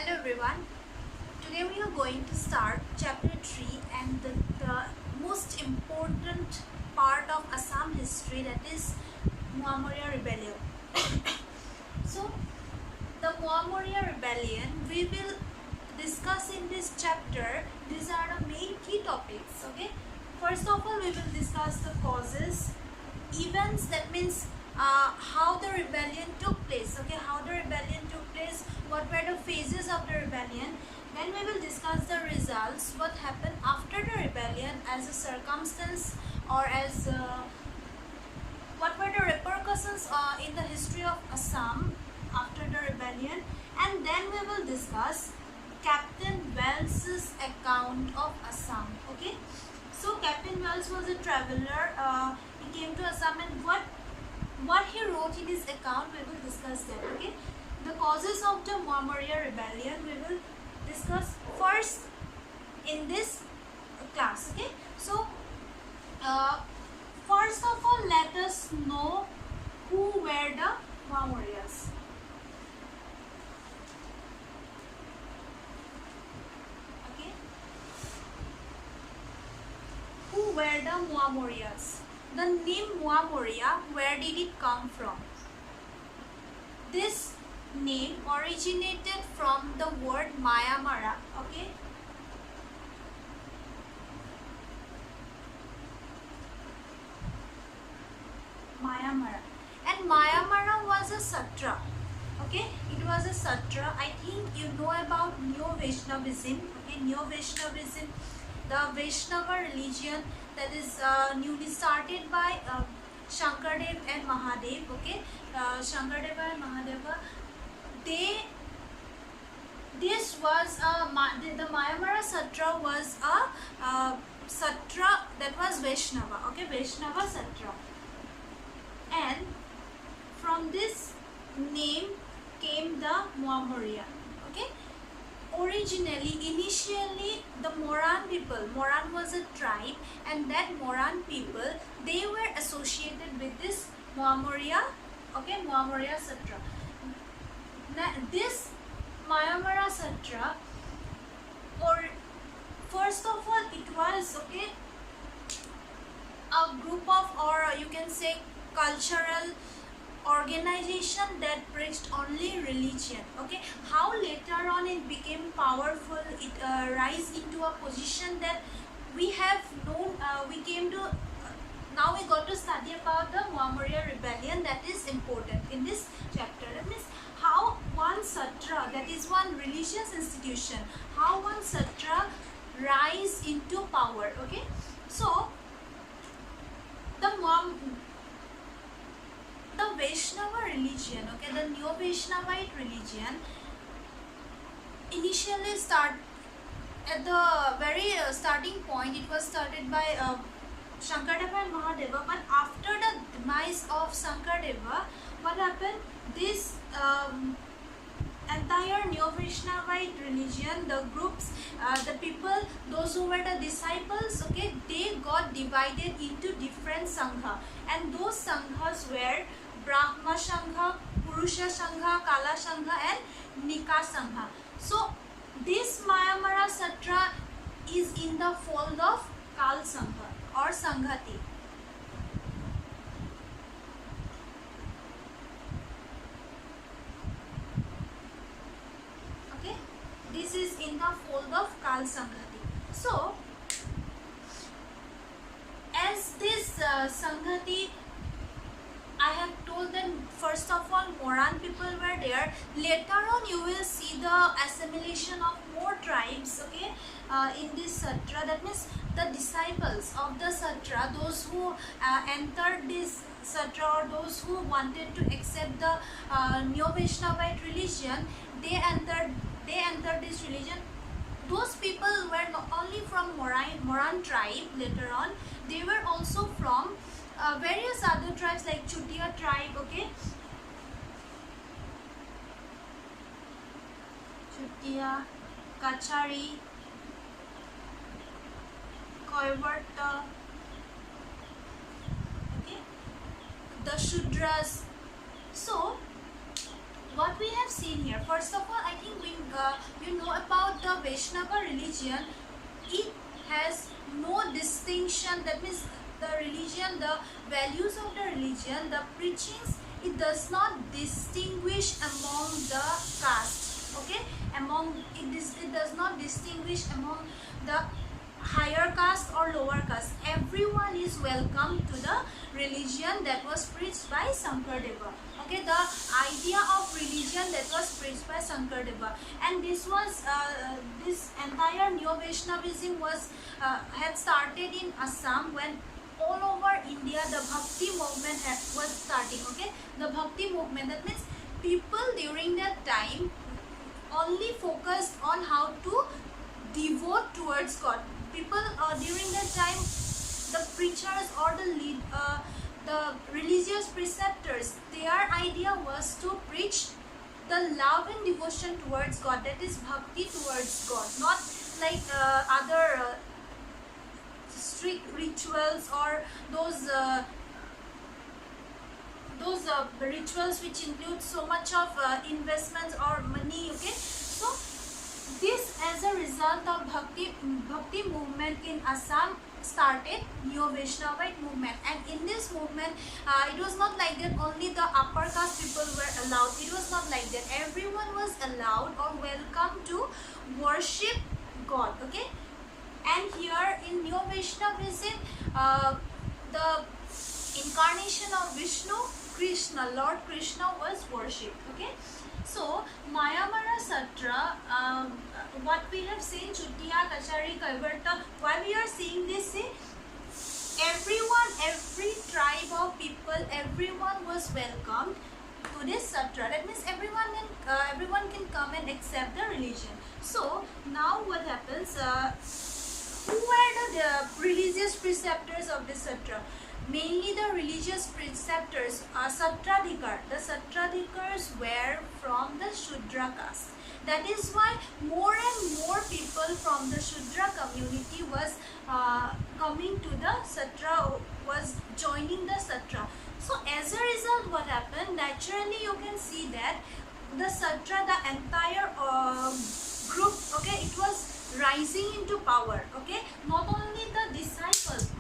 Hello everyone. Today we are going to start chapter 3 and the most important part of Assam history, that is Muamoria Rebellion. So the Muamoria Rebellion we will discuss in this chapter. These are the main key topics. Okay. First of all, we will discuss the causes, events, that means how the rebellion took place. Okay, how the rebellion took place, what were the phases of the rebellion. Then we will discuss the results, what happened after the rebellion as a circumstance, or as what were the repercussions in the history of Assam after the rebellion. And then we will discuss Captain Wells's account of Assam. Okay, so Captain Wells was a traveler. He came to Assam, and what he wrote in his account we will discuss that. Okay, the causes of the Muamoria Rebellion we will discuss first in this class. Okay, so first of all, let us know who were the Muamorias. Okay, who were the Muamorias? The name Muamoria, where did it come from? This name originated from the word Mayamara. Okay, Mayamara, and Mayamara was a satra. Okay, it was a satra. I think you know about Neo Vaishnavism. Okay, Neo Vaishnavism, the Vaishnava religion that is newly started by Shankardev and Mahadev. Okay, Shankardev and Mahadeva, they this was the Mayamara Satra was a Satra that was Vaishnava. Okay, Vaishnava Satra, and from this name came the Muamoria. Okay, initially the Moran people, Moran was a tribe, and that Moran people, they were associated with this Muamoria. Okay, Muamoria Satra. Now, this Mayamara Satra, or first of all, it was a group of, or you can say, cultural organization that preached only religion. Okay, how later on it became powerful, it rise into a position that we have known. We came to now we got to study about the Muamoria Rebellion. That is important in this chapter. That means how one satra, that is one religious institution, how one satra rise into power. Okay, so the Vaishnava religion, okay, the Neo Vaishnavite religion, initially start at the very starting point. It was started by Shankardev and Mahadeva, but after the demise of Shankardev, what happened? This entire Neo Vaishnavite religion, the groups, the people, those who were the disciples, okay, they got divided into different sangha, and those sanghas were Brahma Sangha, Purusha Sangha, Kala Sangha, and Nika Sangha. So this Mayamara Satra is in the fold of Kal Sangha or Sanghati. Okay, this is in the fold of Kal Sanghati. So as this Sanghati, I have told that first of all Moran people were there. Later on you will see the assimilation of more tribes, okay, in this satra. That means the disciples of the satra, those who entered this satra, or those who wanted to accept the Neo Vaishnavite religion, they entered this religion. Those people were not only from Moran tribe. Later on they were also from various other tribes like Chutia tribe. Okay, Chutia, Kachari, Koivarta, okay, the Shudras. So what we have seen here, first of all, I think we you know about the Vaishnava religion. It has no distinction. That means the religion, the values of the religion, the preachings, it does not distinguish among the caste. Okay, it does not distinguish among the higher caste or lower caste. Everyone is welcome to the religion that was preached by Shankardeva. Okay, the idea of religion that was preached by Shankardeva, and this was this entire Neo Vaishnavism was had started in Assam, when all over India the Bhakti movement was starting. Okay, the Bhakti movement, that means people during that time only focused on how to devote towards God. People during that time, the preachers or the religious preceptors, their idea was to preach the love and devotion towards God, that is bhakti towards God, not like other strict rituals or those rituals which include so much of investments or money. Okay, so this, as a result of bhakti movement in Assam, started Neo Vaishnavite movement. And in this movement, it was not like that only the upper caste people were allowed. It was not like that. Everyone was allowed or welcome to worship God. Okay, and here in Neo Vaishnavism, the incarnation of Vishnu, Krishna, Lord Krishna was worshipped. Okay, so Mayamara Satra, what we have seen, Chutiya, Kachari, Kaivarta, why we are seeing this? See, everyone, every tribe of people, everyone was welcomed to this Satra. That means everyone can come and accept the religion. So now what happens? Who were the religious preceptors of this Satra? Mainly the religious preceptors, Satradhikar. The Satradhikars were from the Shudra caste. That is why more and more people from the Shudra community was coming to the Satra, was joining the Satra. So as a result, what happened? Naturally, you can see that the Satra, the entire group, okay, it was rising into power. Okay, not only the disciples,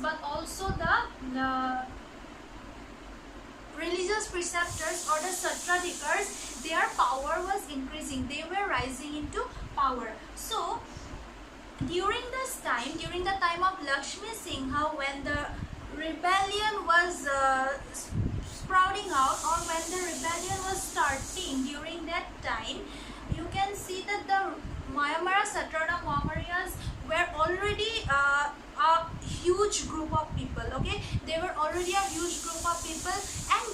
but also the religious preceptors or the Satradhikars, their power was increasing. They were rising into power. So during this time, during the time of Lakshmi Singha, when the rebellion was sprouting out, or when the rebellion was starting, during that time, you can see that the Mayamara Satra, the Mauryaas, were already a huge group of people. Okay, they were already a huge group of people, and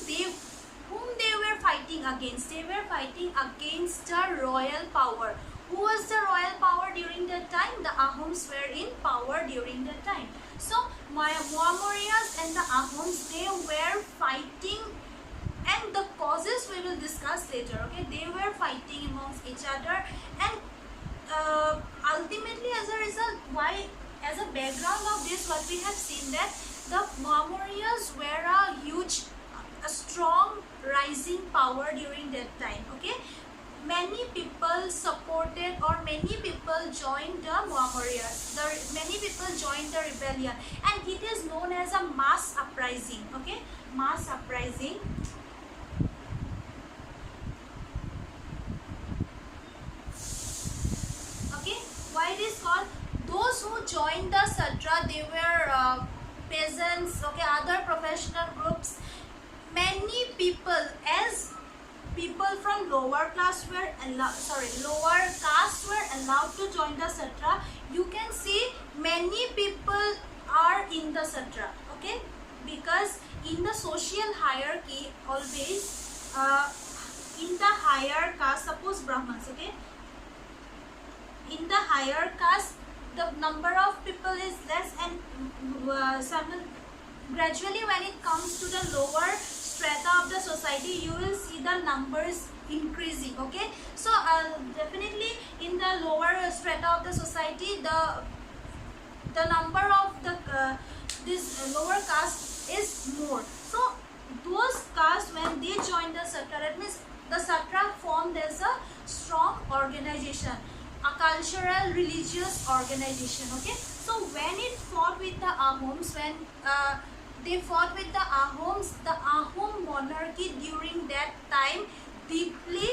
whom they were fighting against? They were fighting against the royal power. Who was the royal power during that time? The Ahoms were in power during that time. So Mauryas and the Ahoms, they were fighting, and the causes we will discuss later. Okay, they were fighting amongst each other, and ultimately, as a result, as a background of this, what we have seen, that the Mauryas were a strong rising power during that time. Okay, many people supported, or many people joined the Mauryas. Many people joined the rebellion, and it is known as a mass uprising. Okay, mass uprising. Okay, why it is called? Those who joined the Satra, they were peasants. Okay, other professional groups. Many people, as people from lower caste were allowed to join the Satra. You can see many people are in the Satra. Okay, because in the social hierarchy, always in the higher caste, suppose Brahmins. Okay, in the higher caste, the number of people is less, and gradually when it comes to the lower strata of the society, you will see the numbers increasing. Okay, so definitely in the lower strata of the society, the number of the this lower caste is more. So those castes, when they joined the Satra, that means the Satra formed as a strong organization, a cultural religious organization. Okay, so when it fought with the Ahoms, when they fought with the Ahoms, the Ahom monarchy during that time deeply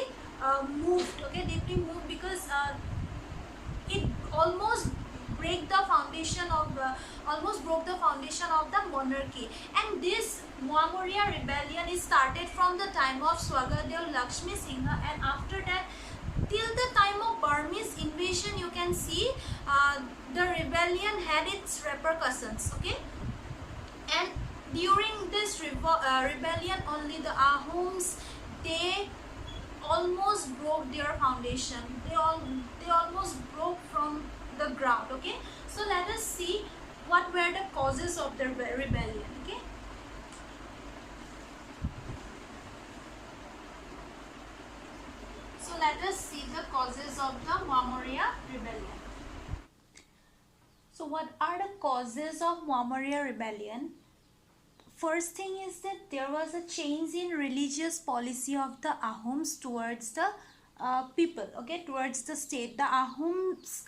moved. Okay, deeply moved, because it almost break the foundation of almost broke the foundation of the monarchy. And this Muamoriya rebellion is started from the time of Swargadev Lakshmi Singha, and after that till the time of Burmese invasion, you can see the rebellion had its repercussions. Okay, and during this rebellion only, the Ahoms, they almost broke their foundation. They almost broke from the ground. Okay, so let us see what were the causes of the rebellion. Okay, so let us see the causes of the Muamoriya rebellion. So what are the causes of Muamoriya rebellion? First thing is that there was a change in religious policy of the Ahoms towards the people, okay, towards the state. The Ahoms,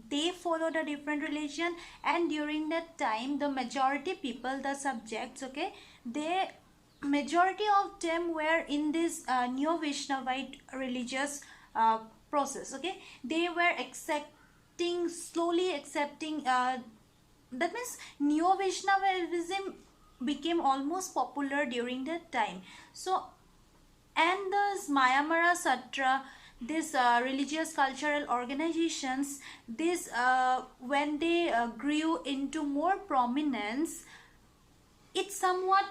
they followed a different religion, and during that time the majority people, the subjects, okay, they majority of them were in this neo-Vaishnavite religious process. Okay, they were accepting, slowly accepting, that means neo-Vaishnavism became almost popular during that time. So, and the Mayamara Satra, this religious cultural organizations, this when they grew into more prominence, it somewhat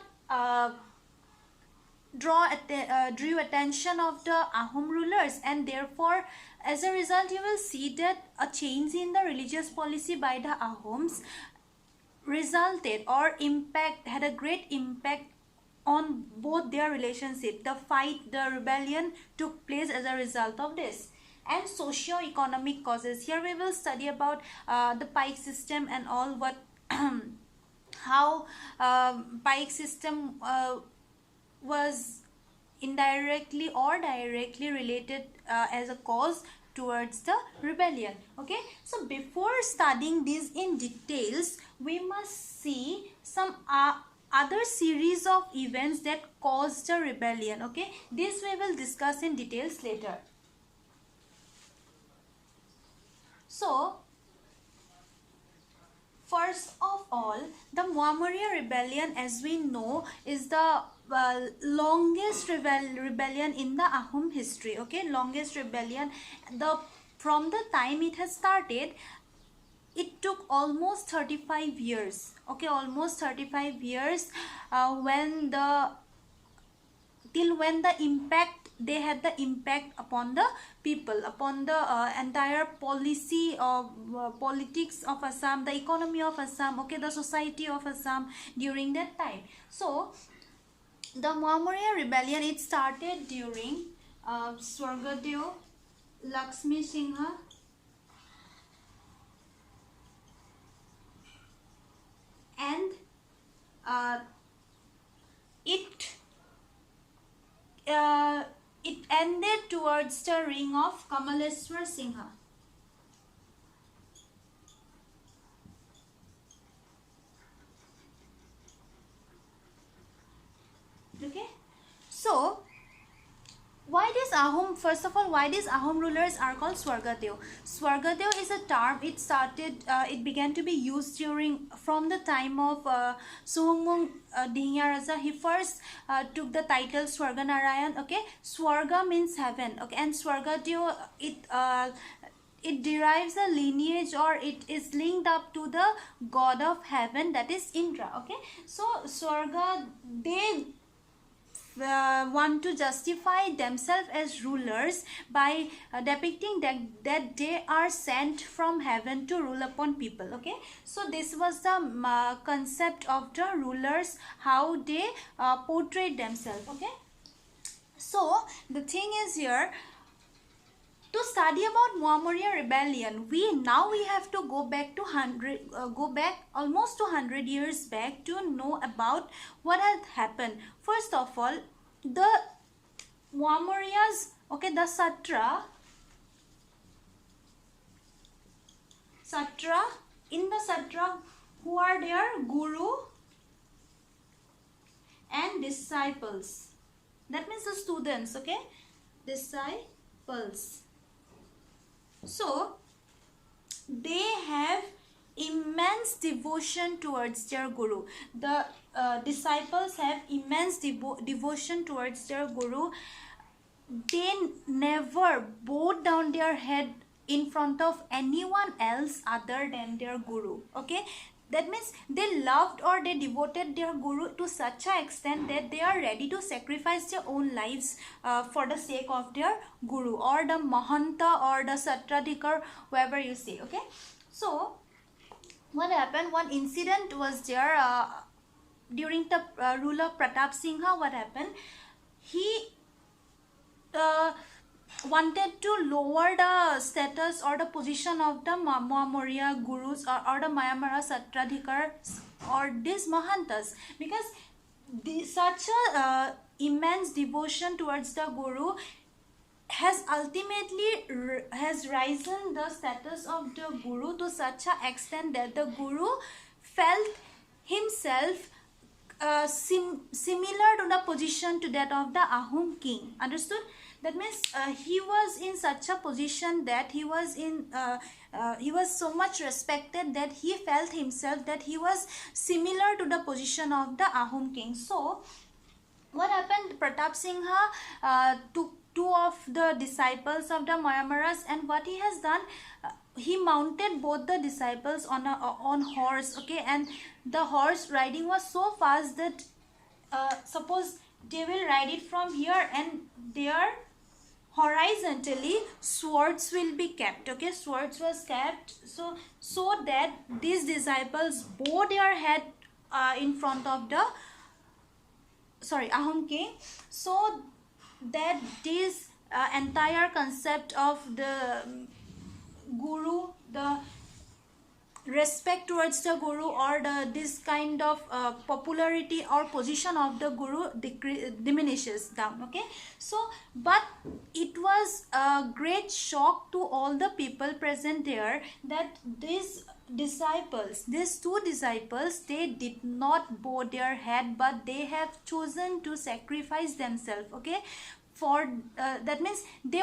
drew attention of the Ahom rulers, and therefore as a result you will see that a change in the religious policy by the Ahoms resulted or impact had a great impact on both their relationship. The fight, the rebellion took place as a result of this. And socio-economic causes, here we will study about the pike system and all, what how pike system was indirectly or directly related as a cause towards the rebellion. Okay, so before studying this in details, we must see some other series of events that caused the rebellion. Okay, this we will discuss in details later. So first of all, the Muamoriya rebellion, as we know, is the longest rebellion in the Ahom history. Okay, longest rebellion. From the time it has started, it took almost 35 years. Okay, almost 35 years when the impact, they had the impact upon the people, upon the entire policy of politics of Assam, the economy of Assam, okay, the society of Assam during that time. So the Muamoriya rebellion, it started during Swargadev Lakshmi Singha and it ended towards the reign of Kamaleswar Singha. Okay, so why this Ahom, first of all, why these Ahom rulers are called Swargadev? Swargadev is a term, it began to be used from the time of Suhumung Dihya Raja. He first took the title Swarganarayan. Okay, Swarga means heaven. Okay, and Swargadev, it derives a lineage, or it is linked up to the god of heaven, that is Indra. Okay, so Swarga, they want to justify themselves as rulers by depicting that they are sent from heaven to rule upon people. Okay, so this was the concept of the rulers, how they portrayed themselves. Okay, so the thing is here, To study about Muammariyah rebellion, we have to go back to almost 200 years back to know about what had happened. First of all, the Muammariyas, okay, the Satra, in the Satra, who are their guru and disciples. That means the students, okay, disciples. So they have immense devotion towards their guru. The disciples have immense devotion towards their guru. They never bowed down their head in front of anyone else other than their guru. Okay, that means they loved or they devoted their guru to such an extent that they are ready to sacrifice their own lives for the sake of their guru, or the mahanta, or the satradhikar, whoever you say. Okay, so what happened, one incident was there during the rule of Pratap Singha. What happened, he wanted to lower the status or the position of the Muammariyah gurus, or the Mayamara Satradhikars, or these Mahantas, because such a immense devotion towards the guru has ultimately has risen the status of the guru to such an extent that the guru felt himself similar to the position to that of the Ahom king. Understood? That means he was in such a position that he was so much respected that he felt himself that he was similar to the position of the Ahom king. So what happened, Pratap Singha took two of the disciples of the Mayamaras, and what he has done, he mounted both the disciples on horse. Okay, and the horse riding was so fast that suppose they will ride it from here, and there horizontally swords will be kept. Okay, swords was kept so that these disciples bow their head in front of the Ahom king, so that this entire concept of the guru, the respect towards the guru, or this kind of popularity or position of the guru diminishes down. Okay, so but it was a great shock to all the people present there that these two disciples, they did not bow their head, but they have chosen to sacrifice themselves. Okay, for that means they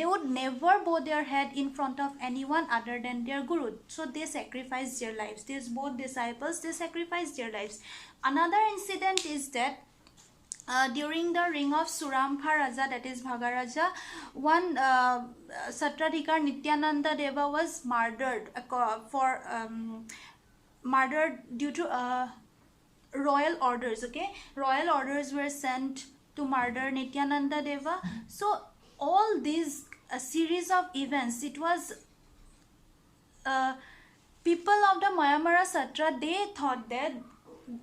would never bow their head in front of anyone other than their guru. So they sacrificed their lives. These both disciples, they sacrificed their lives. Another incident is that during the reign of Surampha Raja, that is Bhagaraja, one Satradhikar Nityananda Deva was murdered murdered due to royal orders. Okay, royal orders were sent to murder Nityananda Deva. So all these series of events, it was people of the Mayamara Satra, they thought that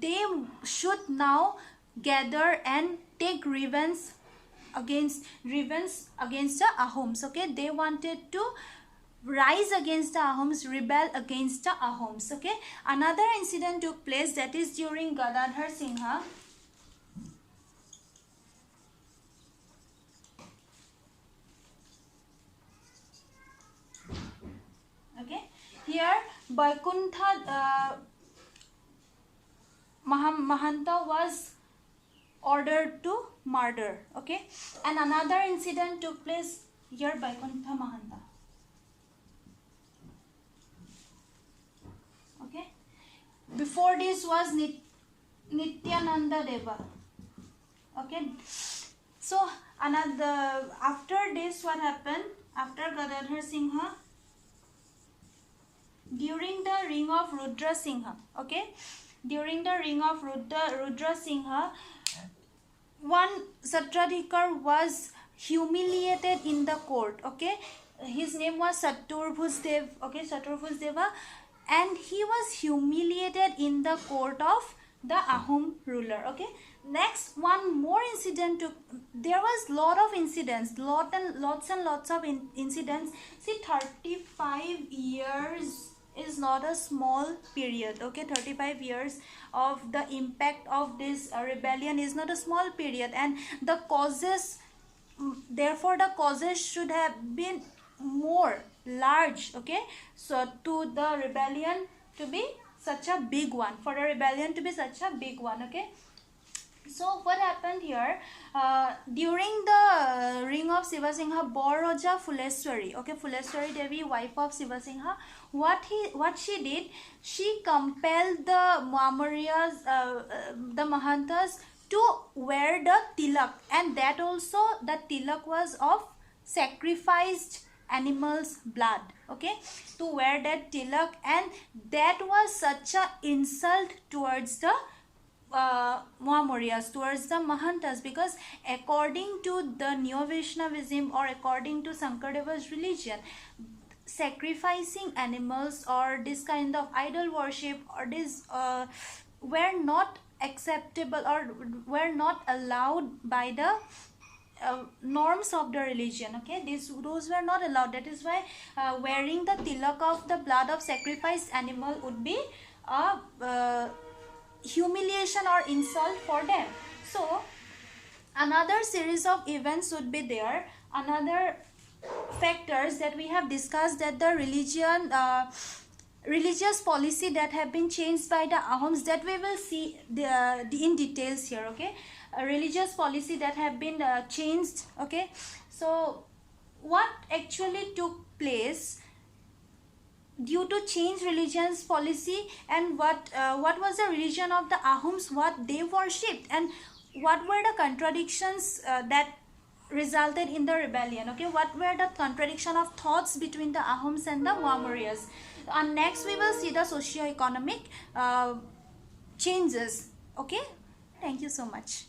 they should now gather and take revenge against the Ahoms. Okay, they wanted to rise against the Ahoms, rebel against the Ahoms. Okay, another incident took place, that is during Gadadhar Singha. Okay, here Vaikuntha Mahanta was ordered to murder. Okay, and another incident took place here, Vaikuntha Mahanta. Okay, before this was Nityananda Deva. Okay, so after this, what happened after Gadadhar Singha? During the reign of Rudra Singha, okay, during the reign of Rudra Singha, one Satradhikar was humiliated in the court. Okay, his name was Saturbhuz Dev. Okay, Saturbhuz Deva, and he was humiliated in the court of the Ahom ruler. Okay, Next, one more incident took. There was lot of incidents, lots of incidents. See, 35 years is not a small period. Okay, 35 years of the impact of this rebellion is not a small period, and the causes, therefore the causes should have been more large. Okay, so to the rebellion to be such a big one, for a rebellion to be such a big one. Okay, so what happened here, during the reign of Shiva Singha, Bor Raja Fuleswari, okay, Fuleswari Devi, wife of Shiva Singha, what she did, she compelled the Muammariyas, the Mahantas, to wear the tilak, and that also the tilak was of sacrificed animals blood. Okay, to wear that tilak, and that was such a insult towards the Muammariyas, towards the Mahantas, because according to the Neo Vaishnavism, or according to Shankardeva's religion, sacrificing animals or this kind of idol worship or this were not acceptable or were not allowed by the norms of the religion. Okay, those were not allowed. That is why wearing the tilak of the blood of sacrificed animal would be a humiliation or insult for them. So another series of events would be there, another factors that we have discussed, that the religious policy that have been changed by the Ahoms, that we will see in details here. Okay, a religious policy that have been changed. Okay, so what actually took place due to change religion's policy, and what was the religion of the Ahoms, what they worshipped, and what were the contradictions that resulted in the rebellion. Okay, what were the contradiction of thoughts between the Ahoms and the Muammariyas. And next we will see the socio-economic changes. Okay, thank you so much.